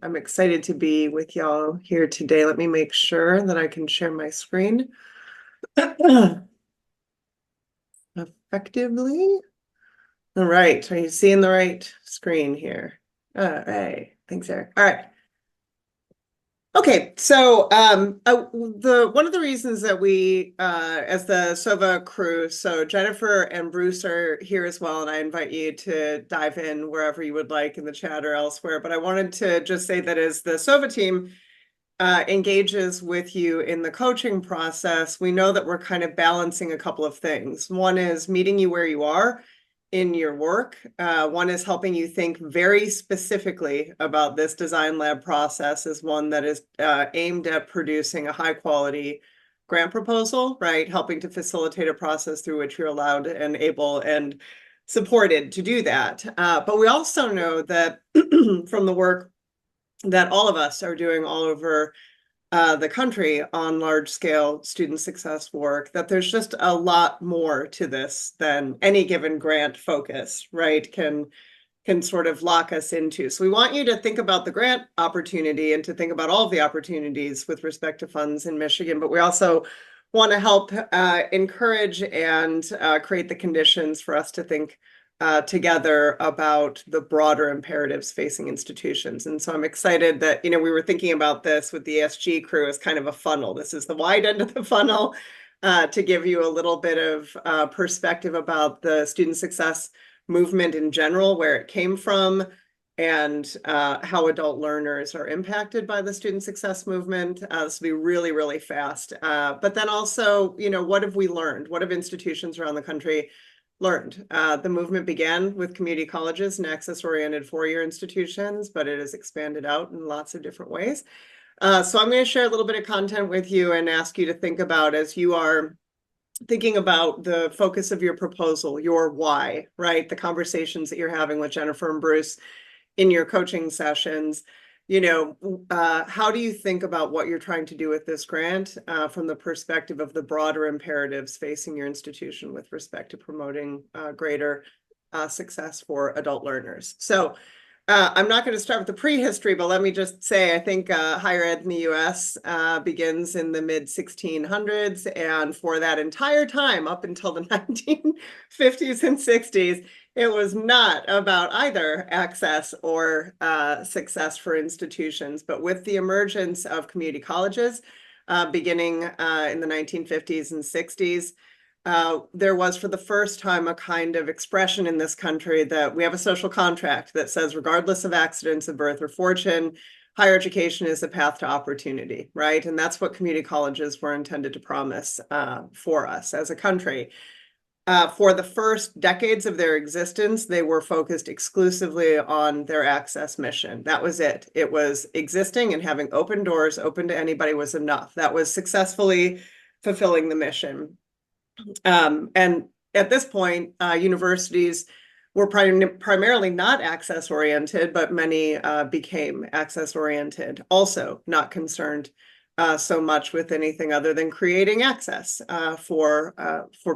I'm excited to be with y'all here today. Let me make sure that I can share my screen effectively. All right, are you seeing the right screen here? All right, thanks, Eric. All right. Okay, so the one of the reasons that we as the SOVA crew, so Jennifer and Bruce are here as well, and I invite you to dive in wherever you would like in the chat or elsewhere. But I wanted to just say that as the SOVA team engages with you in the coaching process, we know that we're kind of balancing a couple of things. One is meeting you where you are in your work. One is helping you think very specifically about this design lab process as one that is aimed at producing a high quality grant proposal, right? Helping to facilitate a process through which you're allowed and able and supported to do that. But we also know that from the work that all of us are doing all over the country on large scale student success work, that there's just a lot more to this than any given grant focus, right, can sort of lock us into. So we want you to think about the grant opportunity and to think about all of the opportunities with respect to funds in Michigan, but we also want to help encourage and create the conditions for us to think together about the broader imperatives facing institutions. And so I'm excited that, we were thinking about this with the ESG crew as kind of a funnel. This is the wide end of the funnel to give you a little bit of perspective about the student success movement in general, where it came from, and how adult learners are impacted by the student success movement. This will be really, really fast. But then also, what have we learned? What have institutions around the country learned? The movement began with community colleges and access-oriented four-year institutions, but it has expanded out in lots of different ways. So I'm going to share a little bit of content with you and ask you to think about, as you are thinking about the focus of your proposal, your why, right? The conversations that you're having with Jennifer and Bruce in your coaching sessions, how do you think about what you're trying to do with this grant from the perspective of the broader imperatives facing your institution with respect to promoting greater success for adult learners? So I'm not going to start with the prehistory, but let me just say, I think higher ed in the US begins in the mid 1600s. And for that entire time, up until the 1950s and 60s, it was not about either access or success for institutions. But with the emergence of community colleges beginning in the 1950s and 60s, there was for the first time a kind of expression in this country that we have a social contract that says, regardless of accidents of birth or fortune, higher education is a path to opportunity, right? And that's what community colleges were intended to promise for us as a country. For the first decades of their existence, they were focused exclusively on their access mission. That was it. It was existing and having open doors, open to anybody, was enough. That was successfully fulfilling the mission. And at this point, universities were primarily not access oriented, but many became access oriented, also not concerned so much with anything other than creating access for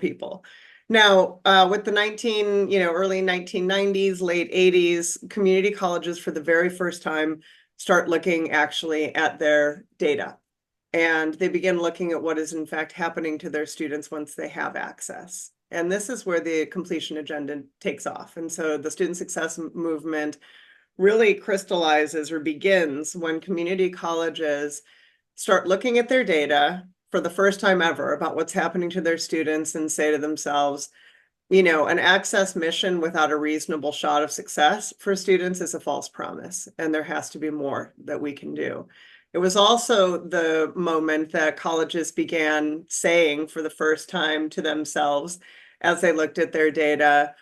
people. Now, with the early 1990s, late 80s, community colleges for the very first time start looking actually at their data. And they begin looking at what is in fact happening to their students once they have access. And this is where the completion agenda takes off. And so the student success movement really crystallizes or begins when community colleges start looking at their data for the first time ever about what's happening to their students and say to themselves, an access mission without a reasonable shot of success for students is a false promise, and there has to be more that we can do. It was also the moment that colleges began saying for the first time to themselves, as they looked at their data,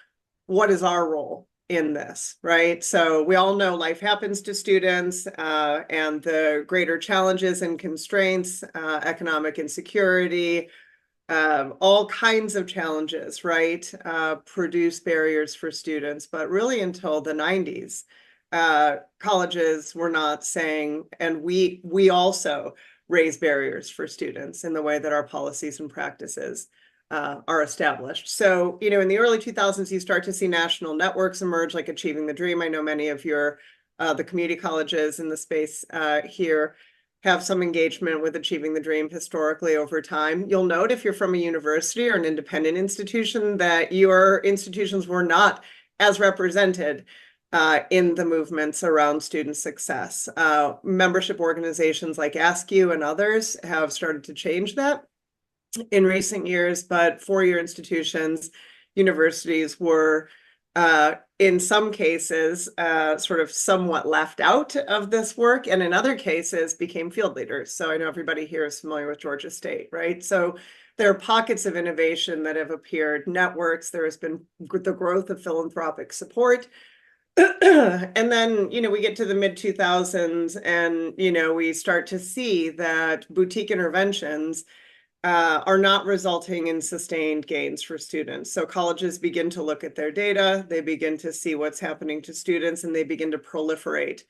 what is our role in this, right? So we all know life happens to students and the greater challenges and constraints, economic insecurity, all kinds of challenges, right, produce barriers for students. But really until the 90s, colleges were not saying, and we also raise barriers for students in the way that our policies and practices are established. So, in the early 2000s, you start to see national networks emerge, like Achieving the Dream. I know many of your the community colleges in the space here have some engagement with Achieving the Dream historically over time. You'll note if you're from a university or an independent institution that your institutions were not as represented in the movements around student success. Membership organizations like ASCU and others have started to change that in recent years, but four-year institutions, universities were in some cases sort of somewhat left out of this work, and in other cases became field leaders. So I know everybody here is familiar with Georgia State, right? So there are pockets of innovation that have appeared, networks, there has been the growth of philanthropic support. And then, we get to the mid 2000s and, we start to see that boutique interventions are not resulting in sustained gains for students. So colleges begin to look at their data, they begin to see what's happening to students, and they begin to proliferate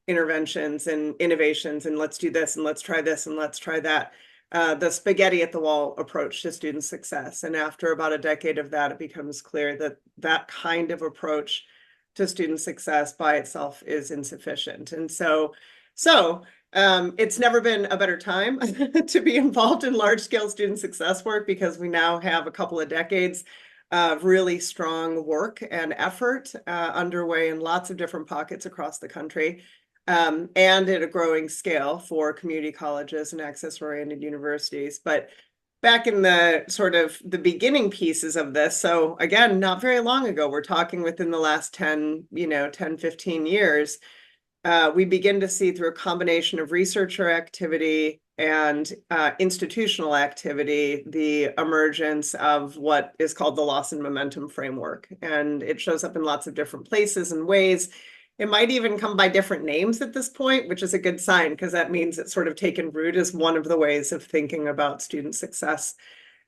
interventions and innovations, and let's do this, and let's try this, and let's try that. The spaghetti at the wall approach to student success. And after about a decade of that, it becomes clear that that kind of approach to student success by itself is insufficient. And so it's never been a better time to be involved in large-scale student success work, because we now have a couple of decades of really strong work and effort underway in lots of different pockets across the country, and at a growing scale for community colleges and access-oriented universities. But back in the sort of the beginning pieces of this, so again, not very long ago, we're talking within the last 10, 15 years, we begin to see, through a combination of researcher activity and institutional activity, the emergence of what is called the loss and momentum framework. And it shows up in lots of different places and ways. It might even come by different names at this point, which is a good sign, because that means it's sort of taken root as one of the ways of thinking about student success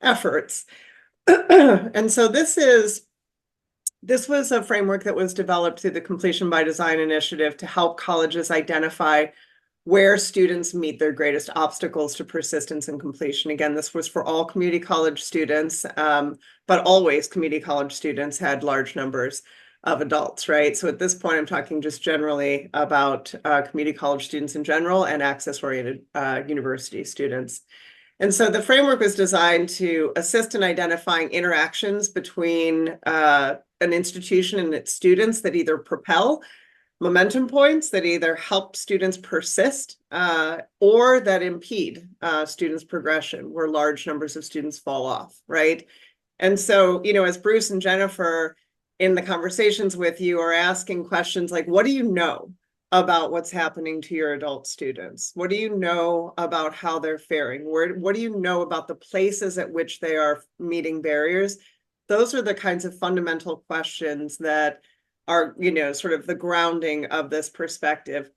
efforts. And so this was a framework that was developed through the Completion by Design initiative to help colleges identify where students meet their greatest obstacles to persistence and completion. Again, this was for all community college students, but always community college students had large numbers of adults, right? So at this point, I'm talking just generally about community college students in general and access-oriented university students. And so the framework was designed to assist in identifying interactions between an institution and its students that either propel momentum points, that either help students persist, or that impede students' progression, where large numbers of students fall off, right? And so, as Bruce and Jennifer in the conversations with you are asking questions like, what do you know about what's happening to your adult students? What do you know about how they're faring? What do you know about the places at which they are meeting barriers? Those are the kinds of fundamental questions that are, sort of the grounding of this perspective.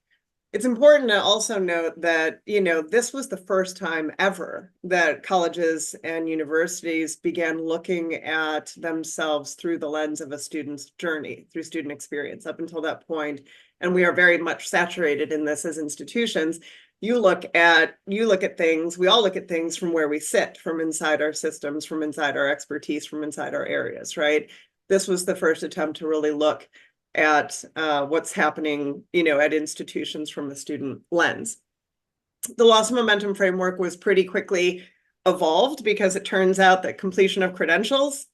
It's important to also note that, this was the first time ever that colleges and universities began looking at themselves through the lens of a student's journey, through student experience. Up until that point, and we are very much saturated in this as institutions, you look at things, we all look at things from where we sit, from inside our systems, from inside our expertise, from inside our areas, right? This was the first attempt to really look at what's happening, at institutions from the student lens. The loss of momentum framework was pretty quickly evolved, because it turns out that completion of credentials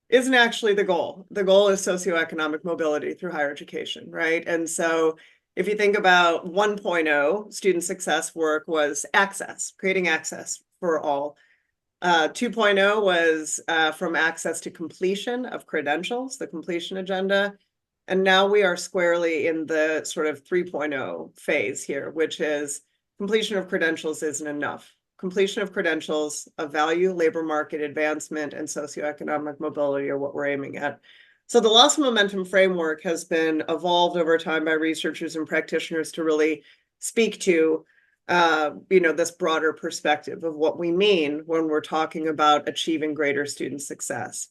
isn't actually the goal. The goal is socioeconomic mobility through higher education, right? And so if you think about 1.0, student success work was access, creating access for all. 2.0 was from access to completion of credentials, the completion agenda. And now we are squarely in the sort of 3.0 phase here, which is completion of credentials isn't enough. Completion of credentials of value, labor market advancement, and socioeconomic mobility are what we're aiming at. So the loss of momentum framework has been evolved over time by researchers and practitioners to really speak to this broader perspective of what we mean when we're talking about achieving greater student success.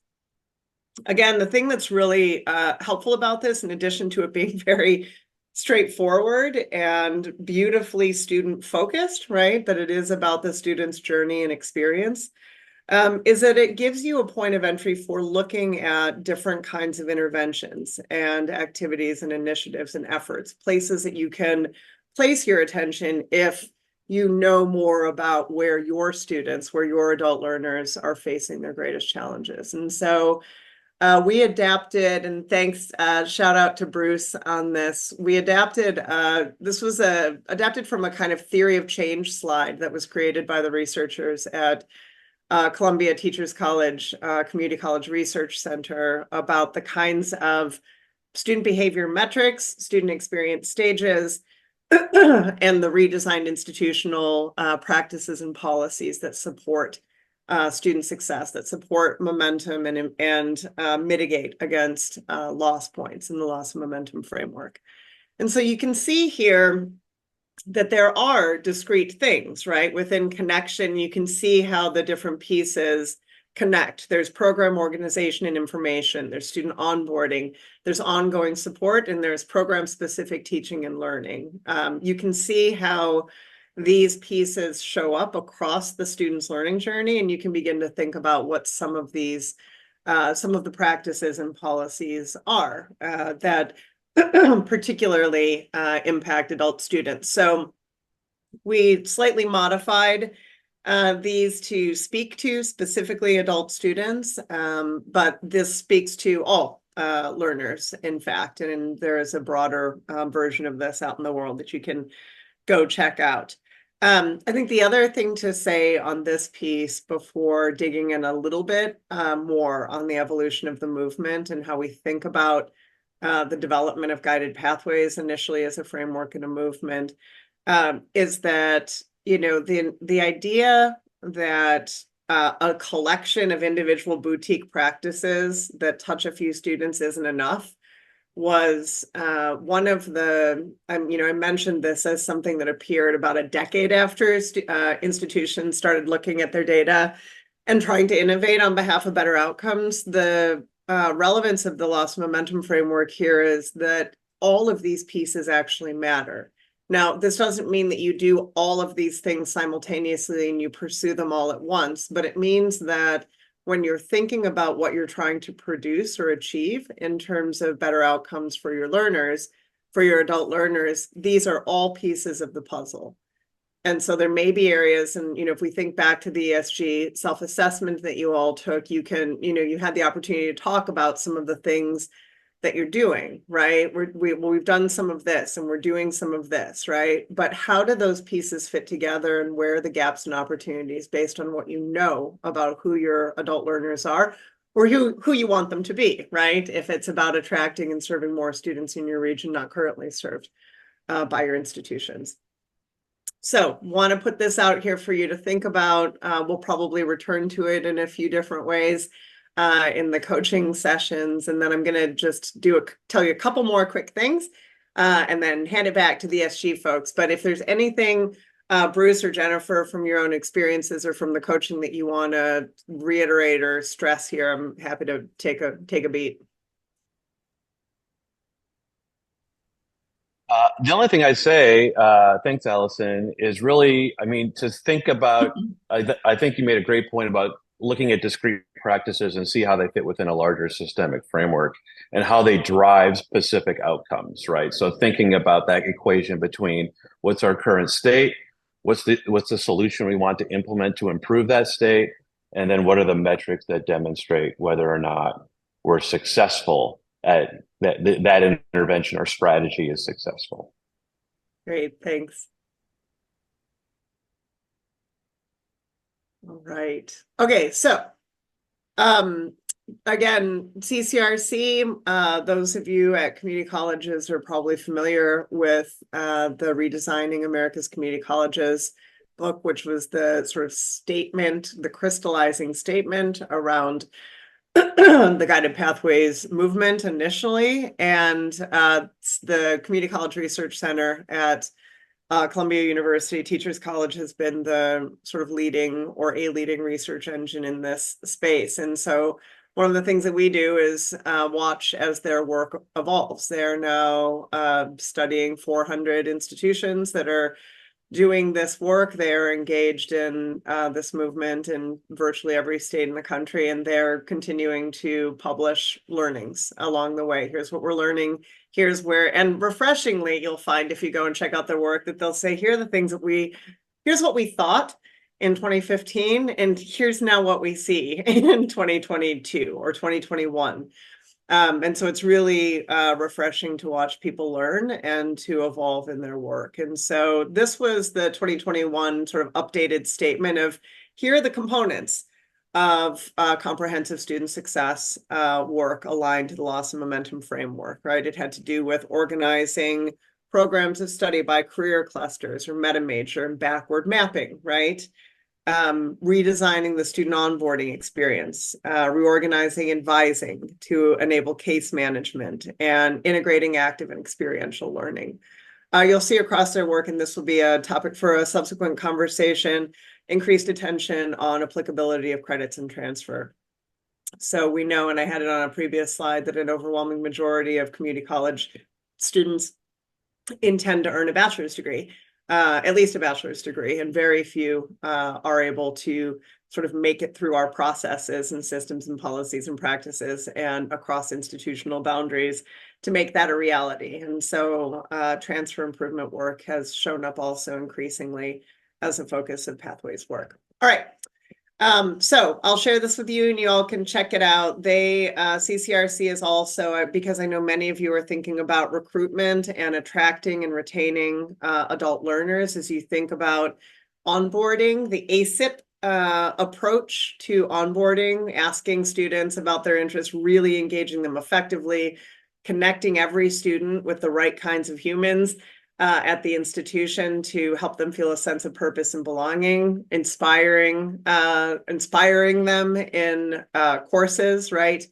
Again, the thing that's really helpful about this, in addition to it being very straightforward and beautifully student focused, right, that it is about the student's journey and experience, is that it gives you a point of entry for looking at different kinds of interventions and activities and initiatives and efforts, places that you can place your attention if you know more about where your students, where your adult learners are facing their greatest challenges. And so we adapted, and thanks, shout out to Bruce on this. We adapted, this was adapted from a kind of theory of change slide that was created by the researchers at Columbia Teachers College, Community College Research Center about the kinds of student behavior metrics, student experience stages, and the redesigned institutional practices and policies that support student success, that support momentum and mitigate against loss points in the loss of momentum framework. And so you can see here that there are discrete things, right? Within connection, you can see how the different pieces connect. There's program organization and information, there's student onboarding, there's ongoing support, and there's program-specific teaching and learning. You can see how these pieces show up across the student's learning journey, and you can begin to think about what some of these, some of the practices and policies are that particularly impact adult students. So we slightly modified these to speak to specifically adult students, but this speaks to all learners, in fact, and there is a broader version of this out in the world that you can go check out. I think the other thing to say on this piece before digging in a little bit more on the evolution of the movement and how we think about the development of guided pathways initially as a framework and a movement is that, you know, the idea that a collection of individual boutique practices that touch a few students isn't enough was one of the, you know, I mentioned this as something that appeared about a decade after institutions started looking at their data and trying to innovate on behalf of better outcomes. The relevance of the loss of momentum framework here is that all of these pieces actually matter. Now, this doesn't mean that you do all of these things simultaneously and you pursue them all at once, but it means that when you're thinking about what you're trying to produce or achieve in terms of better outcomes for your learners, for your adult learners, these are all pieces of the puzzle. And so there may be areas, and, you know, if we think back to the ESG self-assessment that you all took, you can, you know, you had the opportunity to talk about some of the things that you're doing, right? We've done some of this and we're doing some of this, right? But how do those pieces fit together, and where are the gaps and opportunities based on what you know about who your adult learners are, or who you want them to be, right? If it's about attracting and serving more students in your region not currently served by your institutions. So want to put this out here for you to think about. We'll probably return to it in a few different ways in the coaching sessions. And then I'm going to just tell you a couple more quick things and then hand it back to the SG folks. But if there's anything, Bruce or Jennifer, from your own experiences or from the coaching that you want to reiterate or stress here, I'm happy to take a beat. The only thing I'd say, thanks, Allison, is really, I mean, to think about, I think you made a great point about looking at discrete practices and see how they fit within a larger systemic framework and how they drive specific outcomes, right? So thinking about that equation between what's our current state, what's the solution we want to implement to improve that state, and then what are the metrics that demonstrate whether or not we're successful at that intervention or strategy is successful. Great, thanks. All right. Okay, so again, CCRC, those of you at community colleges are probably familiar with the Redesigning America's Community Colleges book, which was the sort of statement, the crystallizing statement around the guided pathways movement initially, and the Community College Research Center at Columbia University Teachers College has been the sort of leading or a leading research engine in this space. And so one of the things that we do is watch as their work evolves. They're now studying 400 institutions that are doing this work. They're engaged in this movement in virtually every state in the country, and they're continuing to publish learnings along the way. Here's what we're learning. Here's where, and refreshingly, you'll find if you go and check out their work that they'll say, here are the things that here's what we thought in 2015, and here's now what we see in 2022 or 2021. And so it's really refreshing to watch people learn and to evolve in their work. And so this was the 2021 sort of updated statement of here are the components of comprehensive student success work aligned to the loss of momentum framework, right? It had to do with organizing programs of study by career clusters or meta major and backward mapping, right? Redesigning the student onboarding experience, reorganizing advising to enable case management, and integrating active and experiential learning. You'll see across their work, and this will be a topic for a subsequent conversation, increased attention on applicability of credits and transfer. So we know, and I had it on a previous slide, that an overwhelming majority of community college students intend to earn a bachelor's degree. At least a bachelor's degree, and very few are able to sort of make it through our processes and systems and policies and practices and across institutional boundaries to make that a reality. And so transfer improvement work has shown up also increasingly as a focus of Pathways work. All right. So I'll share this with you and you all can check it out. CCRC is also, because I know many of you are thinking about recruitment and attracting and retaining adult learners as you think about onboarding, the ACIP approach to onboarding, asking students about their interests, really engaging them effectively, connecting every student with the right kinds of humans at the institution to help them feel a sense of purpose and belonging, inspiring them in courses, right?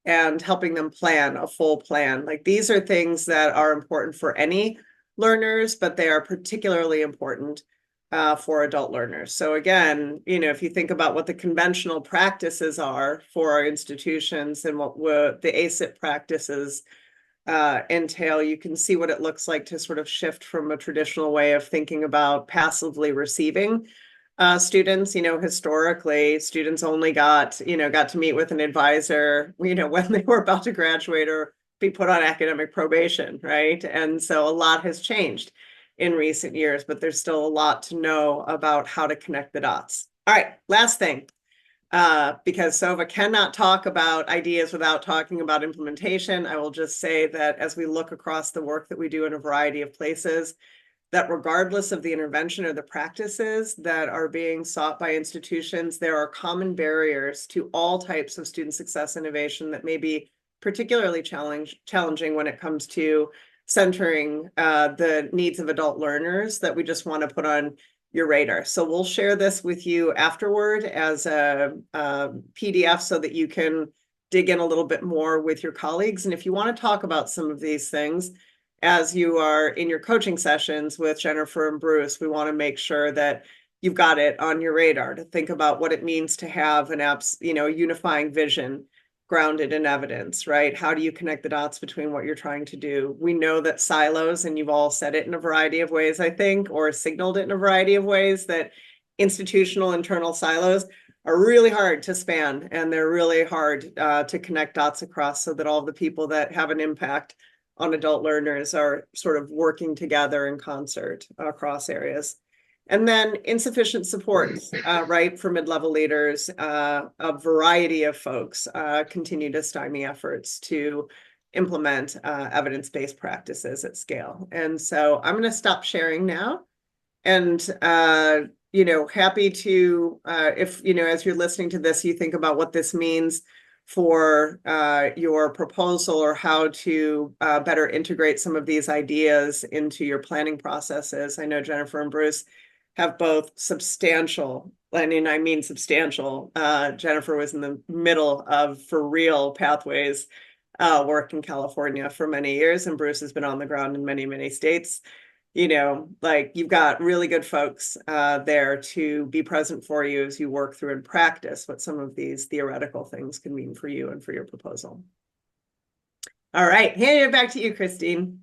And helping them plan a full plan. Like these are things that are important for any learners, but they are particularly important for adult learners. So again, if you think about what the conventional practices are for our institutions and what the ACIP practices entail, you can see what it looks like to sort of shift from a traditional way of thinking about passively receiving students. Historically, students only got to meet with an advisor, when they were about to graduate or be put on academic probation, right? And so a lot has changed in recent years, but there's still a lot to know about how to connect the dots. All right, last thing. Because SOVA cannot talk about ideas without talking about implementation. I will just say that as we look across the work that we do in a variety of places, that regardless of the intervention or the practices that are being sought by institutions, there are common barriers to all types of student success innovation that may be particularly challenging when it comes to centering the needs of adult learners that we just want to put on your radar. So we'll share this with you afterward as a PDF so that you can dig in a little bit more with your colleagues. And if you want to talk about some of these things as you are in your coaching sessions with Jennifer and Bruce, we want to make sure that you've got it on your radar to think about what it means to have an unifying vision grounded in evidence, right? How do you connect the dots between what you're trying to do? We know that silos, and you've all said it in a variety of ways, I think, or signaled it in a variety of ways, that institutional internal silos are really hard to span, and they're really hard to connect dots across so that all the people that have an impact on adult learners are sort of working together in concert across areas. And then insufficient support, right, for mid-level leaders, a variety of folks continue to stymie efforts to implement evidence-based practices at scale. And so I'm going to stop sharing now. And, happy to, if, as you're listening to this, you think about what this means for your proposal or how to better integrate some of these ideas into your planning processes. I know Jennifer and Bruce have both substantial, and I mean substantial. Jennifer was in the middle of, for real, Pathways work in California for many years, and Bruce has been on the ground in many, many states. You've got really good folks there to be present for you as you work through and practice what some of these theoretical things can mean for you and for your proposal. All right, handing it back to you, Christine.